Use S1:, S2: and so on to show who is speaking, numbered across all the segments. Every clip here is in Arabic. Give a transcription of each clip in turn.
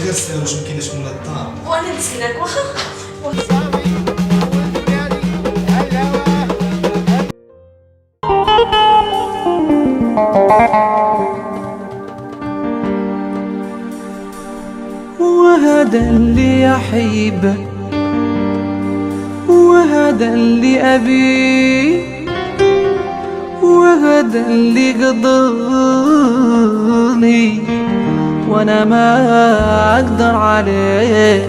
S1: غير سير واش مكايناش مولا الدار.
S2: وانا نتسناك واخا.
S3: وهذا اللي أحبه وهذا اللي أبيه وهذا اللي قدرني وانا ما اقدر عليه.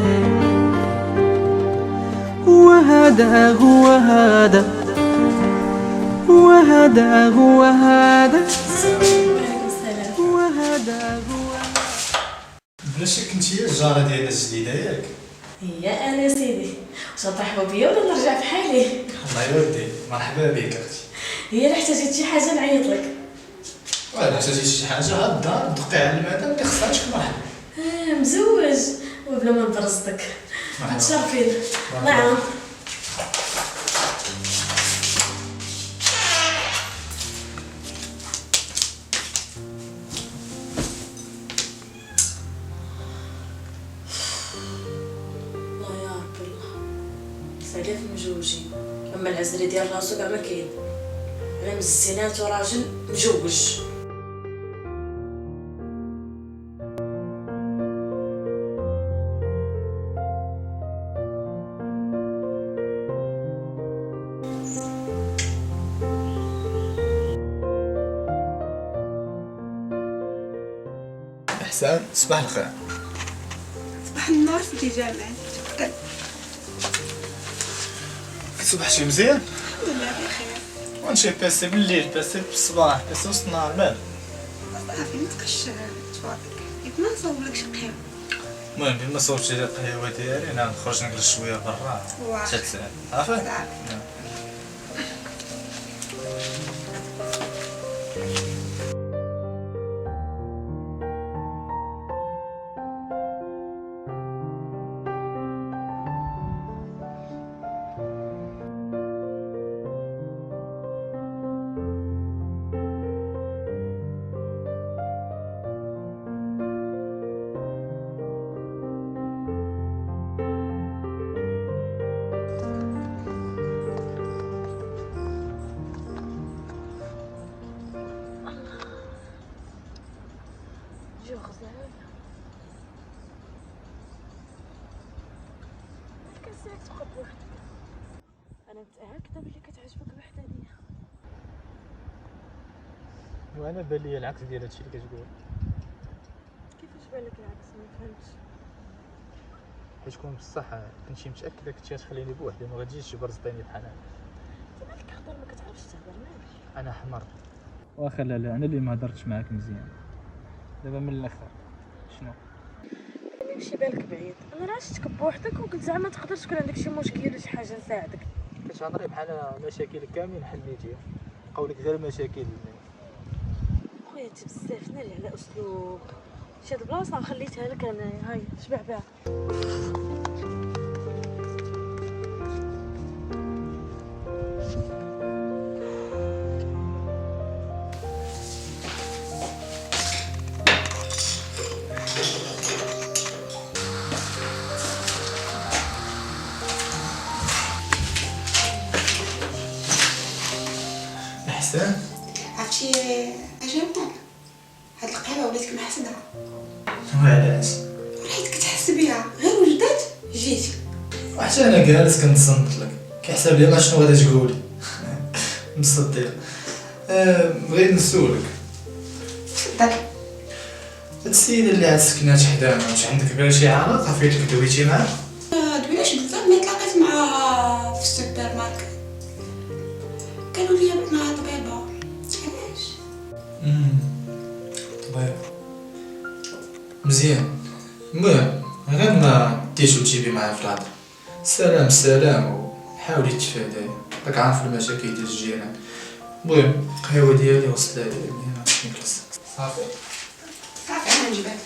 S3: وهذا هو هذا وهذا هو هذا وهذا هو.
S1: بلا شك انت هي الجاره ديالنا الجديده ياك؟
S2: هي انا سيدي، واش غترحبوا بيا ولا نرجع بحالي؟
S1: الله يودي، مرحبا بك اختي.
S2: هي الا احتاجيت شي حاجه نعيط لك.
S1: ولا احتاجيتي شي حاجه ها الدار دقي على المدام اللي خصها تكون مرحبا.
S2: مزوج وبلا ما نبرزتك. متشرفين. نعم. الله يا رب الله سالي في مجوجين، اما العزري ديال راسو كاع ما كاين. انا مزينات وراجل مجوج.
S1: احسان صباح الخير.
S4: صباح النور سيدي جمال. تفضل.
S1: صبحتي مزيان؟
S4: الحمد لله بخير.
S1: وانت باسي بالليل باسي بالصباح باسي وسط النهار مال؟
S4: صافي متبقاش تفاضلك، ما نصاوبلك شي قهوة.
S1: المهم بما صوبتي لي القهوه ديالي انا نخرج نجلس شويه برا حتى تسال عافاك.
S4: صافي.
S2: جو غزال كنسالك تبقى بوحدك. انا متاكده بلي كتعجبك الوحدانيه.
S1: وانا بان لي العكس ديال هادشي اللي كتقول.
S2: كيفاش بالك العكس؟ ما فهمتش.
S1: حيت كون بصح كنتي متاكده كنتي غتخليني بوحدي ما غاديش تبرزطيني بحال هكا.
S2: انت مالك هضر ما كتعرفش تهضر مالك.
S1: انا حمر. واخا لا انا اللي ما هضرتش معاك مزيان. دابا من الاخر شنو؟
S2: ماشي بالك بعيد، انا راه شفتك بوحدك وقلت زعما تقدر تكون عندك شي مشكل ولا شي حاجه نساعدك.
S1: كتهضري بحال مشاكل كاملين حليتيها، قولك غير مشاكل.
S2: خويا انت بزاف ناري على اسلوب. شي هاد البلاصه خليتها لك انا، هاي شبع بها.
S1: احسان
S4: عرفتي اجمل هاد القهوة وليت كنحسدها.
S1: وعلاش؟
S4: وليت كتحس بيها غير وجدات جيتي.
S1: وحتى انا جالس كنتصنت لك كيحسب لي ما شنو غادي تقولي. مصدق. بغيت نسولك
S4: تفضل.
S1: هاد السيده اللي عاد سكنات حدانا واش عندك بها شي علاقه فين دويتي معاه؟
S4: دويناش بزاف ملي تلاقيت معاها في السوبر ماركت قالوا لي بانها طبيبة. علاش؟
S1: طيب مزيان. المهم غير ما ديش وتجيبي معايا في الهضره. سلام سلام وحاولي تفاداي، راك عارف المشاكل ديال الجيران. المهم القهوه ديالي وصلت لي هنا نجلس صافي.
S4: صافي انا نجبد.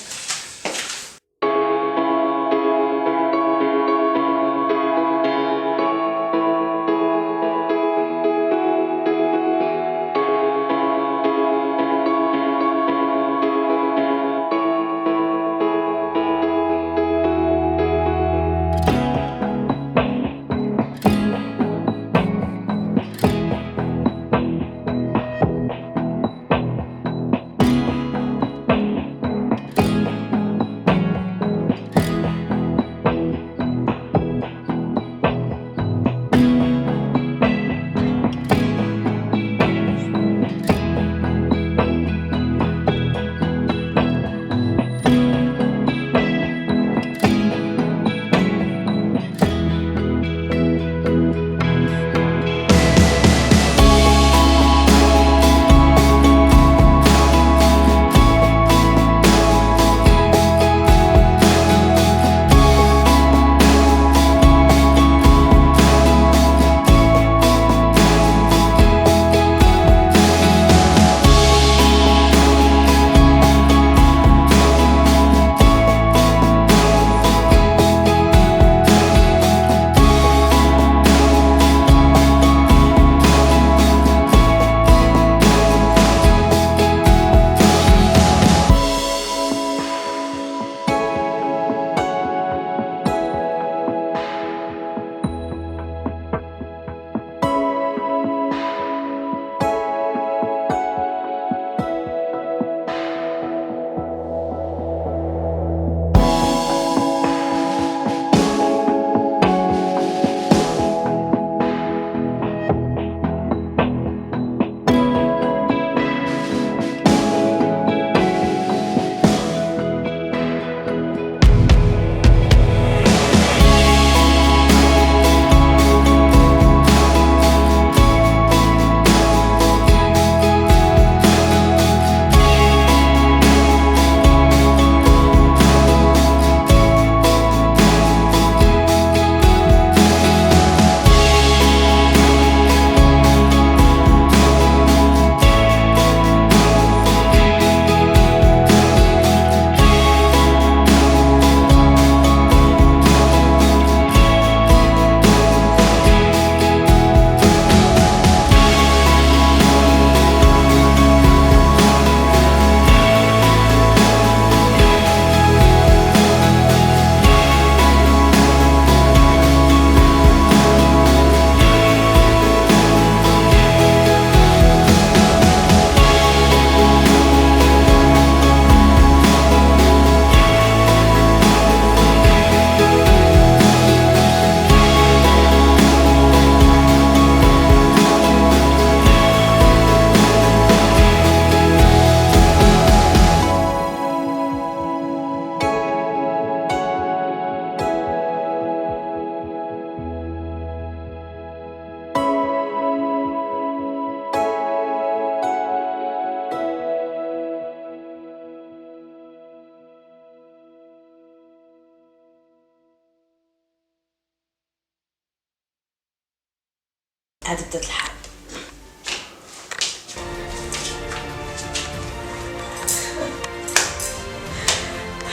S2: عاد بدات الحرب.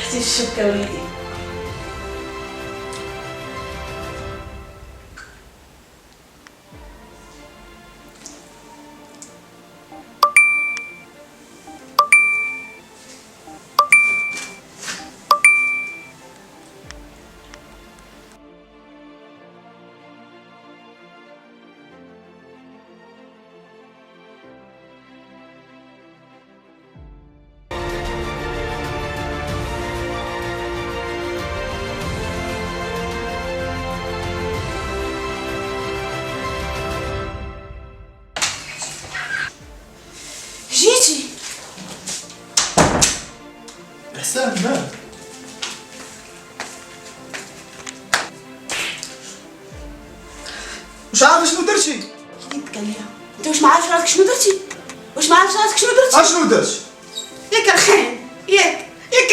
S2: حتي الشبكة وليدي.
S4: جيتي
S1: إحسان مالك؟ مش عارف شنو درتي؟
S4: يدك عليا. انت واش ما عارف راسك شنو درتي؟ واش ما عارف راسك شنو درتي؟
S1: شنو درت؟
S4: ياك الخاين، ياك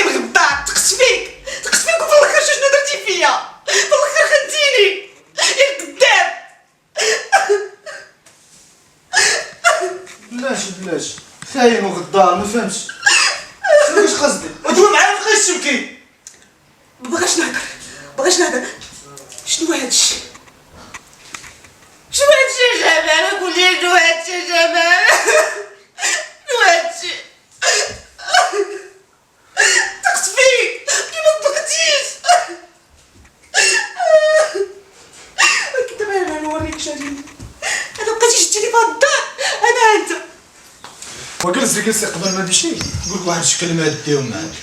S4: الغدار، تقص فيك وفي الاخر شنو درتي فيا؟ في الاخر خنتيني يا الكذاب.
S1: بلاش خاين وغدار ما فهمتش شنو واش قصدك؟ ودوي معايا بقيت تبكي.
S4: ما بغاش نهضر. شنو هادشي؟ يا جمال؟ قول لي شنو هادشي يا جمال؟ شنو هادشي؟ تقص فيك كي ما تبغيتيش. ولكن دابا انا نوريك شارين. انا بقيتي جبتيني في هاد الدار انا انت.
S1: وجلسي قبل ما تمشي نقول لك واحد الكلمه ديهم معاك.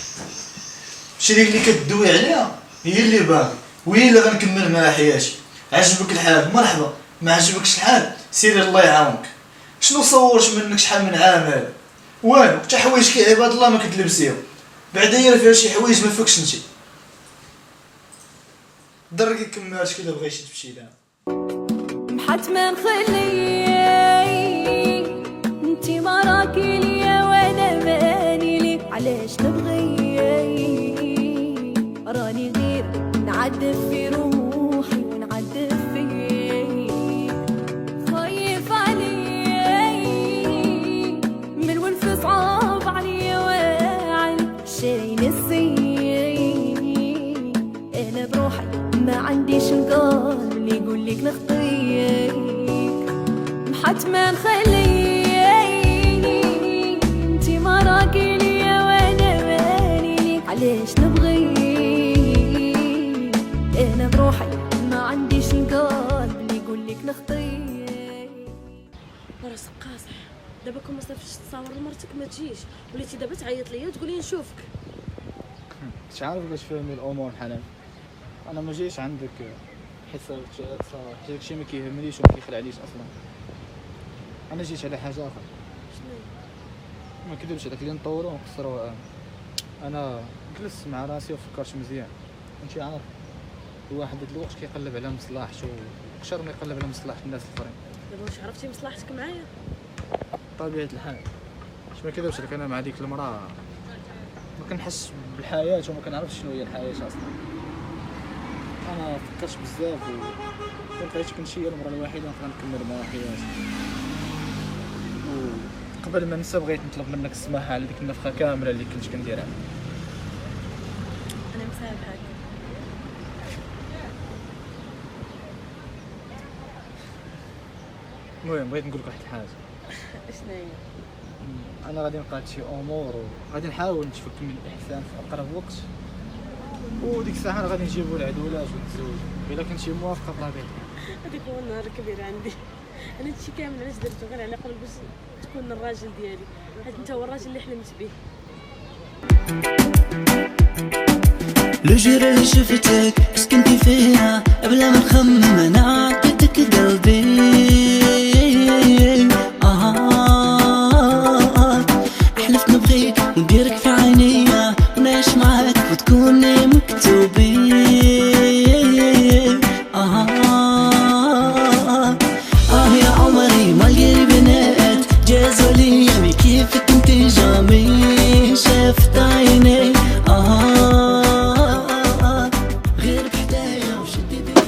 S1: شي اللي كدوي عليها هي اللي باغي وهي اللي غنكمل معها حياتي. عجبك الحال مرحبا، ما عجبكش الحال سيري الله يعاونك. شنو صورت منك شحال من عام هذا؟ والو، حتى حوايج كي عباد الله ما كتلبسيهم. بعدا هي فيها شي حوايج ما فيكش انت. دركي كملت كذا بغيتي تمشي لها.
S5: حتما نخلي انتي ما راكي ليا وانا ماني ليك. علاش تبغي راني غير نعدف في روحي ونعدف فيك. خايف عليك من ونف صعب عليا واعي شي نسيك. انا بروحي ما عنديش القلب اللي يقول لك نخطيك. حتما نخليك انتي ما راكي ليا وانا ماني ليك. علاش تبغي انا بروحي ما عنديش القلب اللي يقول لك نخطيك.
S2: راسك قاصح دابا كون ما صافيش تصاور لمرتك ما تجيش، وليتي دابا تعيط ليا وتقولي نشوفك.
S6: مش عارف باش فهمي الامور حنان. انا ما جيش عندك حيت داكشي ما كيهمنيش وما كيخلعنيش اصلا. انا جيت على حاجه اخرى.
S2: شنو
S6: ما كذبش عليك، اللي نطورو ونقصرو. انا جلست مع راسي وفكرت مزيان. انت عارف الواحد هاد الوقت كيقلب على مصلحته وكثر ما يقلب على مصلحه الناس الاخرين.
S2: دابا واش عرفتي مصلحتك معايا؟
S6: طبيعه الحال باش ما كذبش عليك، انا مع ديك المراه ما كنحس بالحياه وما كنعرفش شنو هي الحياه اصلا. انا فكرت بزاف ولقيت كنت هي المراه الوحيده اللي نقدر نكمل معها حياتي. وقبل ما ننسى بغيت نطلب منك السماح على ديك النفخه كامله اللي كنت كنديرها.
S2: انا مسامحك.
S6: المهم بغيت نقول لك واحد الحاجه.
S2: شنو هي؟
S6: انا غادي نقاد شي امور وغادي نحاول نتفك من الاحسان في اقرب وقت، وديك الساعه انا غادي نجيبو العدولات ونتزوج الا كنتي موافقه بطبيعتك.
S2: هذيك هو النهار الكبير عندي. انا هادشي كامل علاش درتو غير على قلب باش تكون الراجل ديالي، حيت انت هو الراجل اللي حلمت به.
S7: لو جرى شفتك سكنتي فيها قبل ما نخمم انا عطيتك قلبي. احلف نبغيك ونديرك في عينيا ونعيش معاك وتكون مكتوبي. يا عمري ما لقيت بنات جازوا لي كيفك انت جامي شفت عيني. غير بحدايا وشدي بيدي.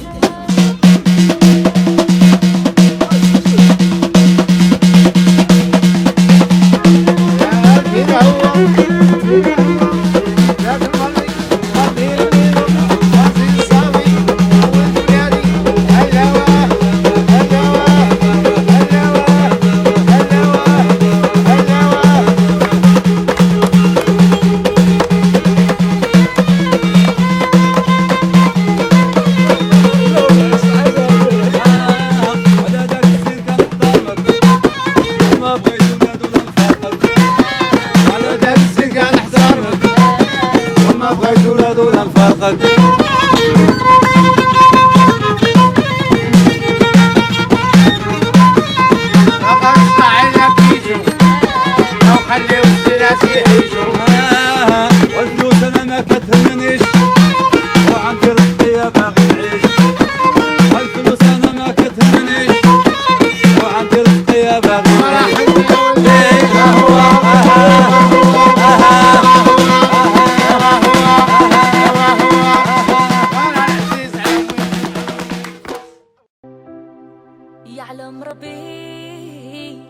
S5: ويعلم ربي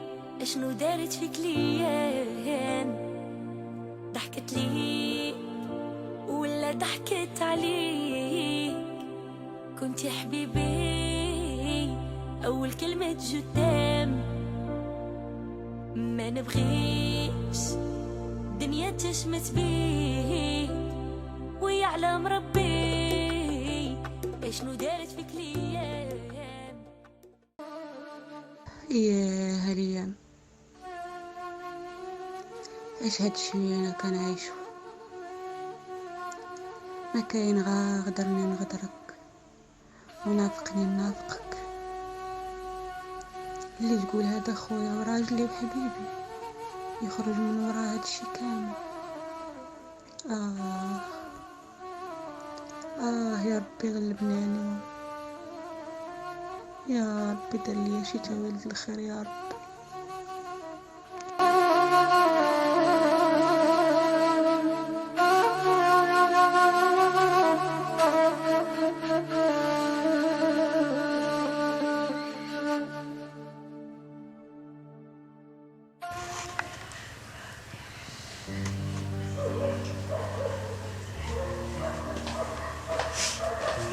S5: اشنو دارت فيك ليان. ضحكت لي ولا ضحكت عليك، كنت يا حبيبي أول كلمة قدام. ما نبغيش دنيا تشمت بيك، ويعلم ربي اشنو دارت فيك ليام.
S8: يا هاليام ايش هادشي انا كنعيشو، ما كاين غادرني نغدرك ونافقني نافقك. اللي تقول هذا خويا وراجلي وحبيبي يخرج من ورا هادشي كامل. يا ربي غلبني عليهم، يا ربي دار ليا شي تولد الخير يا رب.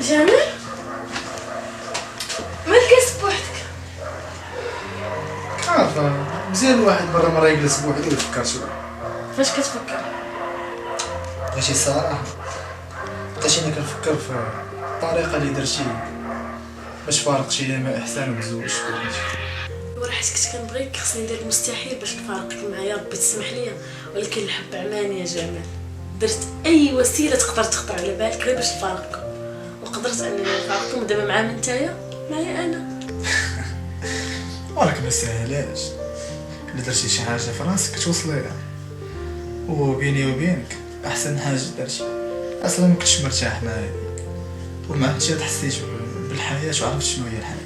S2: جمال ما تجلس بوحدك؟
S1: عارفة مزيان الواحد مرة يجلس بوحدو ويفكر شوية.
S2: فاش كتفكر؟
S1: ماشي الصراحة بقيت انا كنفكر في الطريقة اللي درتي باش فارقتي ايام احسان ومتزوجش.
S2: وراه حيت كنت كنبغيك خصني ندير المستحيل باش نفارقك معايا، ربي تسمح لي، ولكن الحب عماني يا جمال. درت اي وسيله تقدر تخطر على بالك غير باش نفارقكم، وقدرت انني نفارقكم. ودابا مع من نتايا؟ معايا انا.
S1: وراك ما ساهلاش، الا درتي شي حاجة في راسك توصليها، وبيني وبينك احسن حاجة درتي. اصلا ما كنتش مرتاح معايا وما عرفتش حسيت بالحياة وعرفت شنو هي الحياة.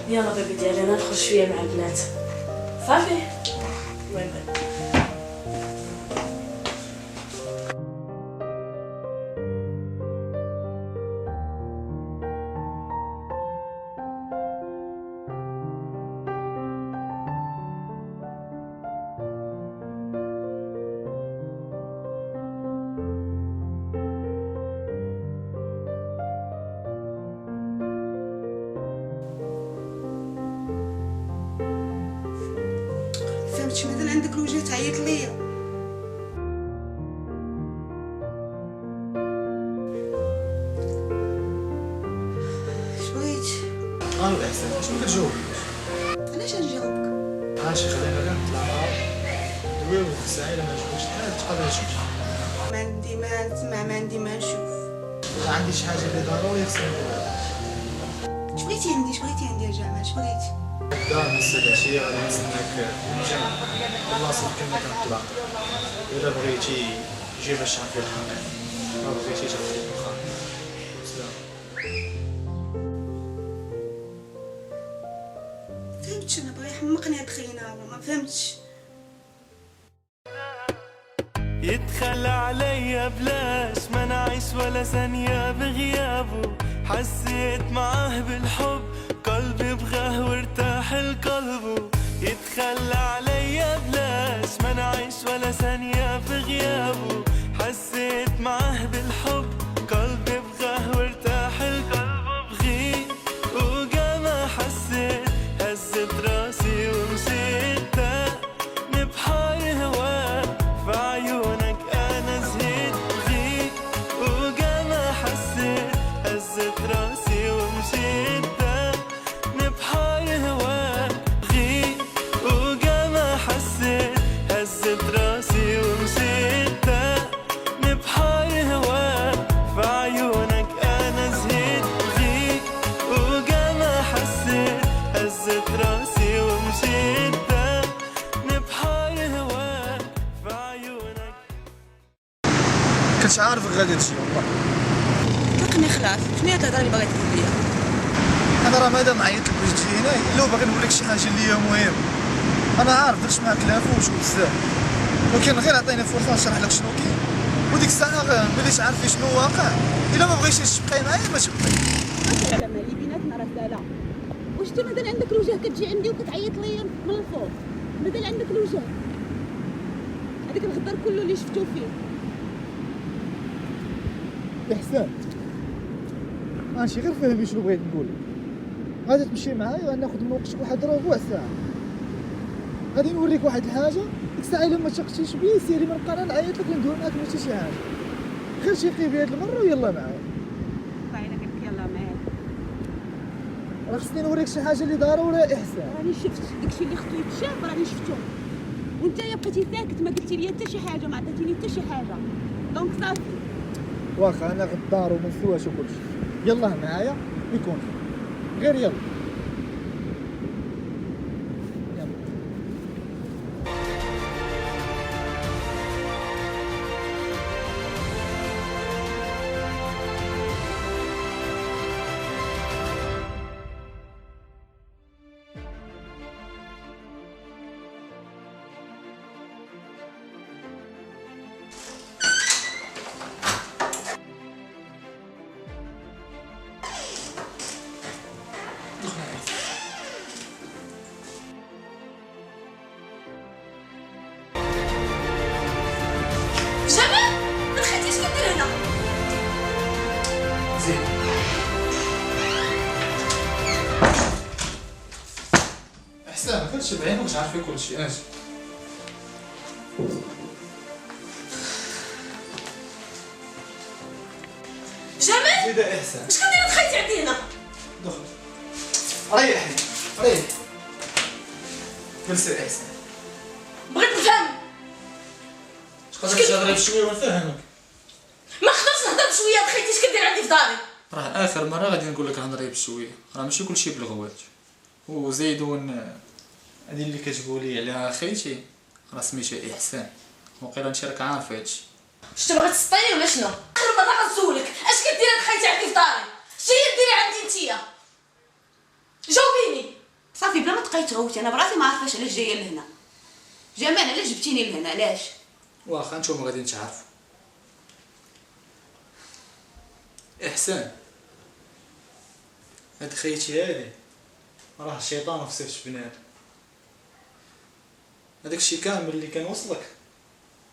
S2: يلا بيبي ديالي انا نخرج شويه مع البنات. صافي باي باي.
S4: فهمتش مثلا عندك الوجه تعيط ليا. اش بغيت؟
S1: احسن شنو كتجاوب؟
S4: علاش نجاوبك؟
S1: ماشي خلينا غير نطلعها دويو الساعة. الا ما عجبكش الحال تقدر تمشي.
S4: ما عندي ما نسمع، ما عندي ما نشوف.
S1: الا عندي شي حاجة اللي ضروري خصني نقولها.
S4: اش بغيتي عندي؟ اش بغيتي عندي يا جمال؟ اش بغيتي؟
S1: لا نسى العشية غادي نستناك نجي البلاصة كنا كنطلع. إلا بغيتي جي باش تعرفي الحقيقة، ما بغيتي تاخدي الخاطر. سلام.
S4: فهمتش انا بغا يحمقني هاد خينا، ما فهمتش.
S9: يتخلى عليا بلاش ما نعيش ولا ثانية بغيابه. حسيت معاه بالحب قلبي بغاه وارتاح لقلبه. يتخلى عليا بلاش ما نعيش ولا ثانية بغيابه. حسيت معاه بالحب قلبي بغاه وارتاح لقلبه. بغيت وقام حسيت هزت راسي ومشيت نبحر هواك في عيونك انا زهيت. بغيت وقام حسيت هزت راسي ومشيت نبحر هواك. بغيت وقام حسيت هزت راسي ومشيت نبحر هواك في عيونك انا زهيت. بغيت وقام حسيت هزت راسي ومشيت نبحر هواك في عيونك.
S1: كنت عارفك غادي تجي والله.
S4: فقني خلاص، شنو هي الهضره اللي باغي تقول ليا؟
S1: انا راه مادام عيطت لك باش تجي هنا الا باغي نقول لك شي حاجه اللي هي مهم. انا عارف درت معاك لافوش وبزاف، ولكن غير عطيني فرصه نشرح لك شنو كاين، وديك الساعه ملي تعرفي شنو واقع. الا ما بغيتيش تبقاي معايا ما تبقاي.
S4: على مالي بيناتنا راه سالا.
S10: واش انت مازال عندك الوجه كتجي عندي وكتعيط ليا من الفوق؟ مازال عندك الوجه؟ هذاك الغدار كله اللي شفتو فيه.
S6: احسان ماشي غير فهمي شنو بغيت نقول لك. غادي تمشي معايا غناخذ من وقتك واحد ربع ساعه. غادي نوريك واحد الحاجه، ديك الساعه الا ما تشقتيش بيا سيري ما نبقى نعيط لك وندوي معاك ما حتى شي حاجه. غير شيقي بهاد المره ويلا معايا.
S10: باينه قلت لك يلا معايا.
S6: راه خصني نوريك شي حاجه اللي ضروري احسان.
S10: راني شفت داكشي اللي خصو يتشاف، راني شفتو. وانت يا بقيتي ساكت ما قلتي لي حتى شي حاجه، ما عطيتيني حتى شي حاجه. دونك صافي.
S6: واخا انا غدار وما نسواش وكلشي. يلا معايا يكون غير يلا.
S4: جمال ما دخلتيش كدير هنا.
S1: زين احسان ما كنتش بعينك واش عارف كل شيء. اجي
S4: جمال
S1: زيد احسان
S4: واش كدير دخلتي عندي هنا؟
S1: دخل ريحي ريح جلسي احسان.
S4: بغيت نفهم.
S1: تقدر تهضري بشويه ونفهمك.
S4: ما قدرتش نهضر بشويه دخلتي اش كدير عندي في داري؟
S1: راه اخر مره غادي نقول لك هضري بشويه، راه ماشي كلشي بالغوات. وزيدون هادي اللي كتقولي عليها خيتي راه سميتها احسان، وقيلا انت راك عارف هادشي.
S4: واش تبغي تسطيني ولا شنو؟ اخر مره غنسولك اش كديري دخلتي عندي في داري؟ اش هي ديري عندي نتيا؟ جاوبيني.
S10: صافي بلا ما تبقاي تغوتي، انا براسي ما عارفاش علاش جايه لهنا. جمال علاش جبتيني لهنا؟ علاش؟
S1: واخا نتوما غادي تعرفوا. احسان هاد خيتي هادي راه الشيطان في صيفط بنادم. هذاك الشيء كامل اللي كان وصلك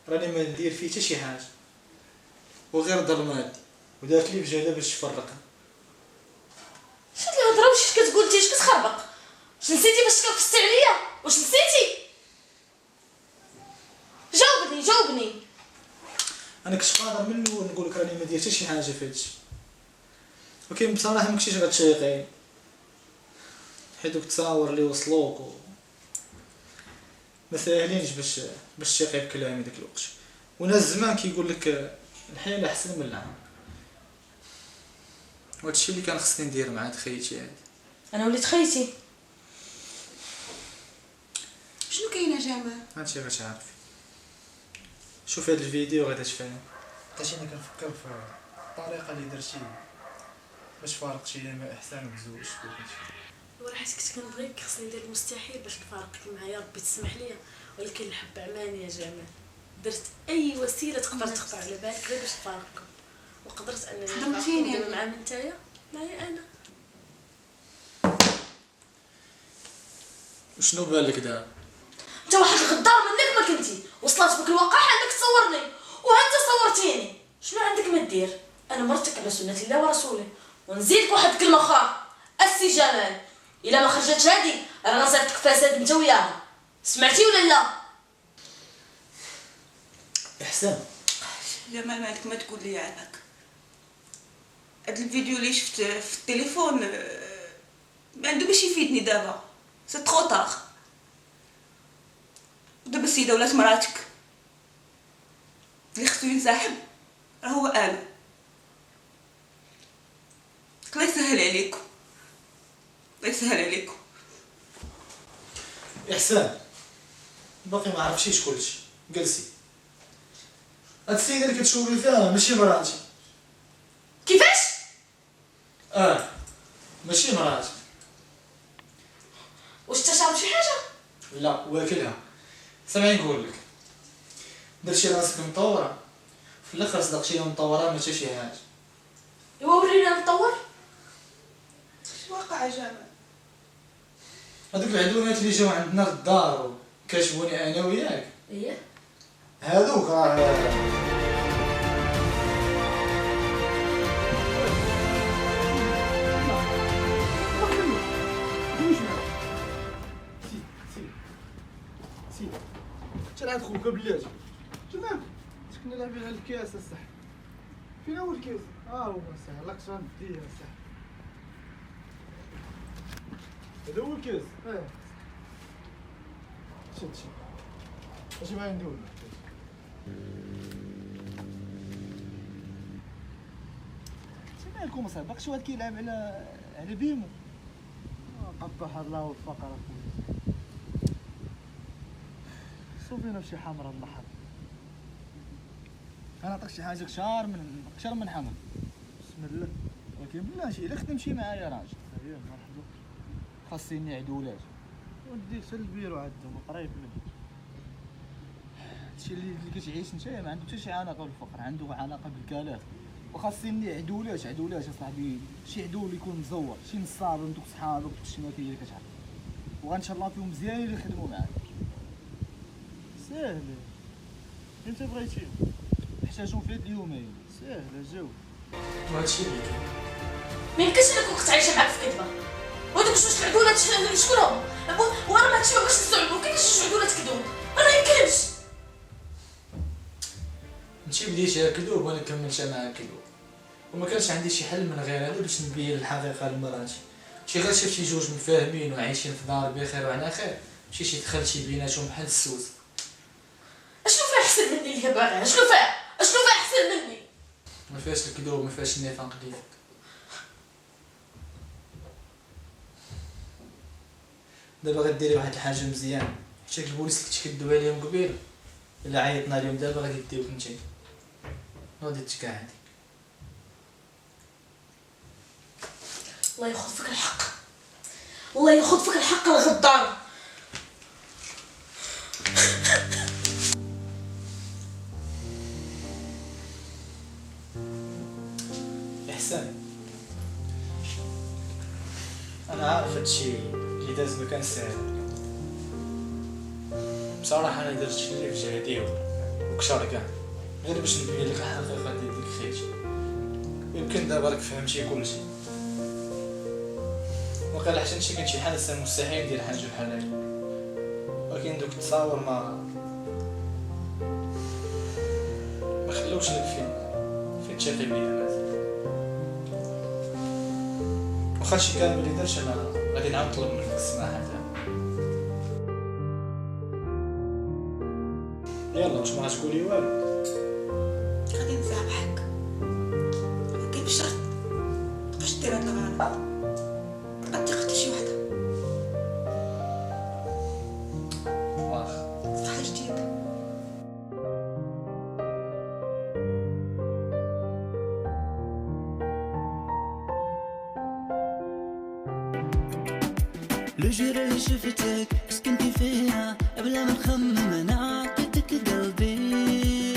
S1: راني ما ندير فيه حتى شي حاجه، وغير ظلمات ودارت لي بجهده باش تفرقها.
S4: شنو الهضره واش كتقول انت؟ اش كتخربق؟ واش نسيتي باش تكفستي عليا؟ واش نسيتي؟ جاوبني.
S1: انا كنت قادر من الاول نقول لك راني ما دير حتى شي حاجه في هادشي، ولكن بصراحه ما كنتيش غتشيقي حيت دوك التصاور اللي وصلوك ما ساهلينش باش تشيقي بكلامي داك الوقت. وناس زمان كيقول لك الحياه احسن من العام، وهادشي اللي كان خصني ندير مع هاد خيتي هادي.
S4: انا وليت خيتي.
S10: شنو كاينه جمال؟
S1: هانتي غتعرفي. شوف هاد الفيديو غادي تفهم. بقيت انا كنفكر في الطريقه اللي درتي باش فارقتي مع احسان وتزوجت بك.
S2: وراه حيت كنت كنبغيك خصني ندير المستحيل باش نفارقك معايا، ربي تسمح لي، ولكن الحب عماني يا جمال. درت اي وسيله تقدر تخطر على بالك غير باش نفارقكم، وقدرت انني نفارقكم مع من نتايا معايا انا.
S1: وشنو بالك دابا؟
S4: انت واحد الغدار منك ما كنتي، وصلت بك الوقاحه انك تصورني وانت صورتيني. شنو عندك ما دير؟ انا مرتك على سنه الله ورسوله. ونزيدك واحد الكلمه اخرى، السي جمال، الا ما خرجتش هادي راه غنصيفطك فساد انت وياها. سمعتي ولا لا؟
S1: احسان
S10: جمال مالك ما تقول لي عنك. هاد الفيديو اللي شفت في التليفون ما عنده باش يفيدني دابا، سي ترو طار. ودابا السيده ولات مراتك، اللي خصو ينسحب راه هو انا. الله يسهل عليكم، الله يسهل عليكم.
S1: احسان باقي ما عرفتيش كلشي. جلسي. هاد السيده اللي كتشوفي فيها ماشي مراتي.
S4: كيفاش؟
S1: ماشي مراتي.
S4: واش انت شارب شي حاجه؟
S1: لا واكلها. سامعي نقول لك، درتي راسك مطوره في الاخر صدقتي مطوره ما حتى شي حاجه.
S4: ايوا ورينا نطور.
S10: اش واقع جمال؟
S6: هذوك العدوانات اللي جاو عندنا للدار وكاشفوني انا وياك
S4: ايه
S6: هذوك شنو خوك بلاتي تمام كنا لاعبين على الكاس الصح فين هو الكاس هو الصح الله كثر نديه الصح هذا هو الكاس شد اش باغي ندير مالكم اصاحبي باقي شي واحد كيلعب على بيمو قطع الله والفقر اخويا صوفينا بشي حمرا الله حظ انا نعطيك شي حاجه كشار من حمر بسم الله ولكن بلاتي الا خدم شي معايا راجل اييه مرحبا خاصني عدولات وديك حتى البيرو عندهم قريب مني هادشي اللي كتعيش نتايا ما عنده حتى شي علاقه بالفقر عنده علاقه بالكلام وخاصني عدولات اصاحبي شي عدول يكون مزور شي نصاب من دوك صحابك دوك الشماكيه اللي كتعرف وغنشالله فيهم مزيانين اللي يخدموا معاك ساهل انت بغيتي نحتاجو في هاد اليومين ساهل جاو
S1: وهادشي اللي كاين
S4: ما يمكنش انك كنت عايشه معاك في كذبه ودوك جوج العدولات شكون هما وانا ما هادشي ما بغيتش نستوعبو كيفاش جوج عدولات كذوب ما يمكنش
S1: انتي بديتيها كذوب وانا كملتها معاها كذوب وما كانش عندي شي حل من غير هذا باش نبين الحقيقه لمراتي شي غير شفتي جوج متفاهمين وعايشين في دار بخير وعلى خير مشيتي دخلتي بيناتهم بحال السوس
S4: اشنو فيها احسن مني اللي باغيها اشنو فيها احسن مني
S1: ما فيهاش الكذوب ما فيهاش النفاق ديالك دابا غديري واحد الحاجه مزيان حيت البوليس اللي كنتي كدوي عليهم قبيل الا عيطنا لهم دابا غادي يديوك نتايا غادي تكاعدي
S4: الله ياخذ فيك الحق الله ياخذ فيك الحق الغدار
S1: احسان انا عارف هادشي اللي داز ما كان ساهل بصراحه انا درت اللي في جهدي وكشر كاع غير باش نبين لك الحقيقه ديال ديك خيتي يمكن دابا راك فهمتي كلشي وقيلا حتى انت كنتي حاسه مستحيل ندير حاجه بحال هادي ولكن دوك التصاور ما خلوش لك فين تشافي بيا مازال واخا هادشي كامل اللي درت انا غادي نعاود نطلب منك السماحه تاعك يلا واش ما غتقولي والو
S10: غادي نسامحك ولكن بشرط متبقاش دير هاد الغلط تبقى تثق حتى شي وحده
S1: واخا
S10: صفحه جديده
S7: لو جرى شفتك سكنتي فيها قبل ما نخمم انا عطيتك قلبي